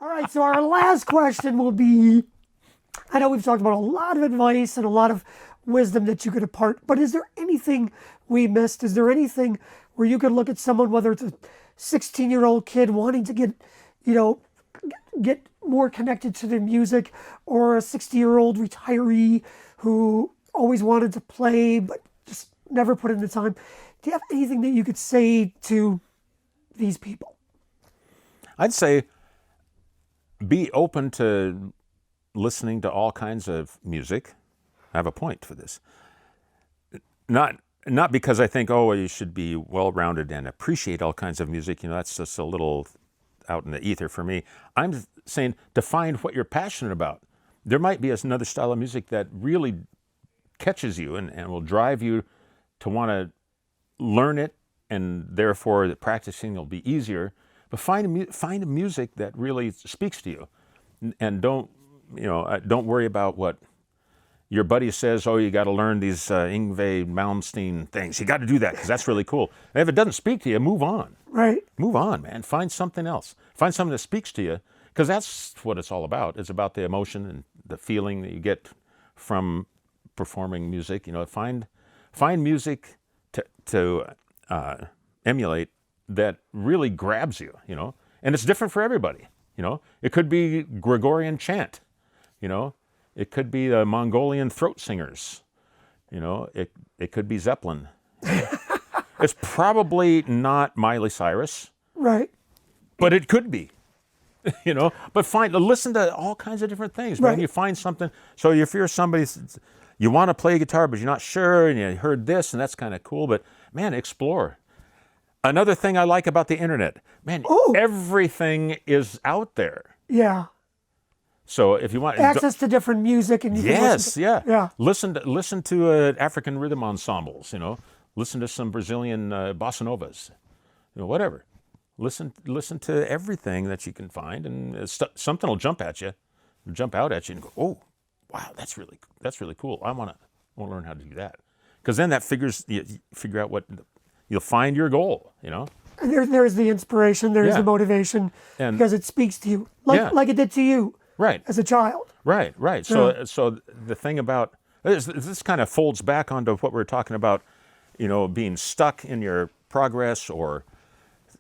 All right, so our last question will be, I know we've talked about a lot of advice and a lot of wisdom that you could impart, but is there anything we missed? Is there anything where you could look at someone, whether it's a 16-year-old kid wanting to get more connected to their music, or a 60-year-old retiree who always wanted to play but just never put in the time? Do you have anything that you could say to these people? I'd say be open to listening to all kinds of music. I have a point for this. Not because I think, oh, you should be well-rounded and appreciate all kinds of music. That's just a little out in the ether for me. I'm saying to find what you're passionate about. There might be another style of music that really catches you and will drive you to want to learn it, and therefore the practicing will be easier. But find a music that really speaks to you, and don't worry about what your buddy says. Oh, you got to learn these Yngwie Malmsteen things. You got to do that because that's really cool. And if it doesn't speak to you, move on. Right. Move on, man. Find something else. Find something that speaks to you, because that's what it's all about. It's about the emotion and the feeling that you get from performing music. Find music to emulate that really grabs you, and it's different for everybody. It could be Gregorian chant, it could be the Mongolian throat singers, it could be Zeppelin. It's probably not Miley Cyrus, right? But it could be, But listen to all kinds of different things, man. Right. You find something. So if you're somebody, you want to play guitar, but you're not sure, and you heard this, and that's kind of cool. But man, explore. Another thing I like about the internet, man, everything is out there. Yeah. So if you want access to different music, and you can listen listen to African rhythm ensembles, listen to some Brazilian bossa novas, whatever. Listen to everything that you can find, and something will jump out at you, and go, oh, wow, that's really cool. I want to learn how to do that, because then you figure out what. You'll find your goal, And there's the inspiration, there's the motivation, because it speaks to you, like it did to you, right, as a child. Right. So the thing about this kind of folds back onto what we were talking about, being stuck in your progress, or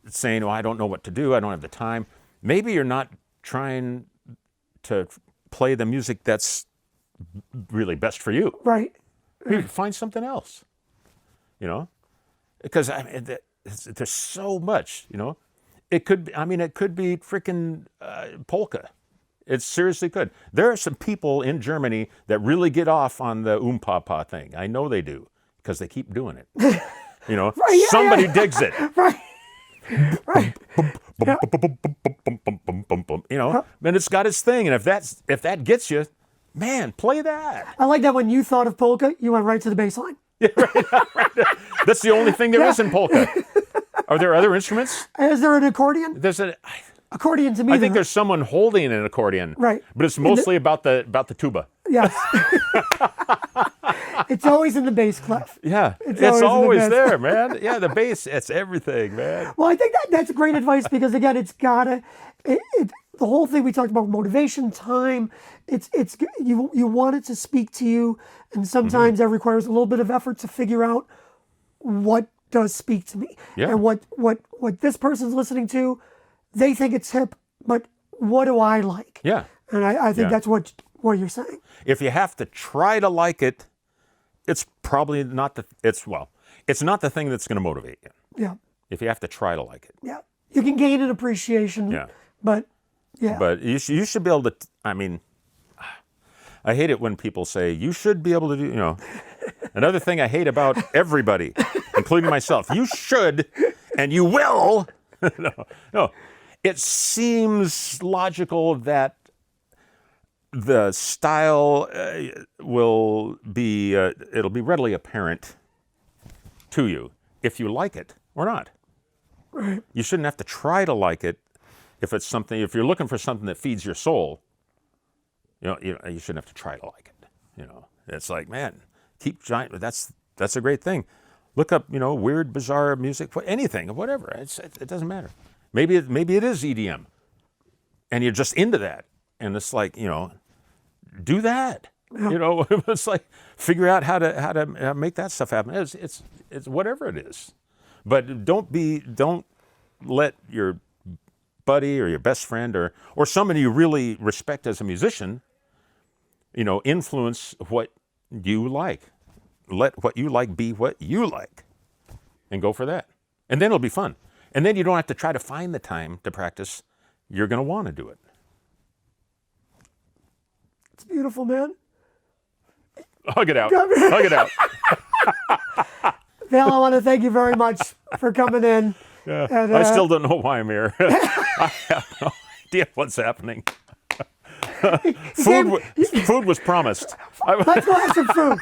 saying, "Oh, I don't know what to do. I don't have the time." Maybe you're not trying to play the music that's really best for you. Right. Maybe find something else. Because there's so much, It could be freaking polka. It seriously could. There are some people in Germany that really get off on the pa thing. I know they do, because they keep doing it. Right, somebody digs it. Right. Right. And it's got its thing. And if that gets you, man, play that. I like that when you thought of polka, you went right to the bass line. Yeah, right. That's the only thing there is in polka. Are there other instruments? Is there an accordion? There's accordion to me. I think there's someone holding an accordion. Right. But it's mostly about the tuba. Yes. It's always in the bass clef. Yeah. It's always there, man. Yeah, the bass, it's everything, man. Well, I think that's great advice, because again, the whole thing we talked about, motivation, time, you want it to speak to you, and sometimes that requires a little bit of effort to figure out what does speak to me, and what this person's listening to, they think it's hip, but what do I like? Yeah. And I think that's what you're saying. If you have to try to like it, it's probably not it's not the thing that's going to motivate you. Yeah. If you have to try to like it. Yeah. You can gain an appreciation. Yeah. But yeah. But you should be able to. I hate it when people say you should be able to do. Another thing I hate about everybody, including myself. You should, and you will. No. It seems logical that the style will be it'll be readily apparent to you if you like it or not. Right. You shouldn't have to try to like it if you're looking for something that feeds your soul. You shouldn't have to try to like it. It's like, man, keep trying. That's a great thing. Look up, weird, bizarre music, anything, whatever. It doesn't matter. Maybe it is EDM. and you're just into that. And it's like, do that. It's like figure out how to make that stuff happen. It's whatever it is, but don't let your buddy or your best friend or somebody you really respect as a musician, influence what you like. Let what you like be what you like, and go for that. And then it'll be fun. And then you don't have to try to find the time to practice. You're going to want to do it. It's beautiful, man. Hug it out. Hug it out. Vail, I want to thank you very much for coming in. Yeah. And, I still don't know why I'm here. I have no idea what's happening. Food was promised. Let's go have some food.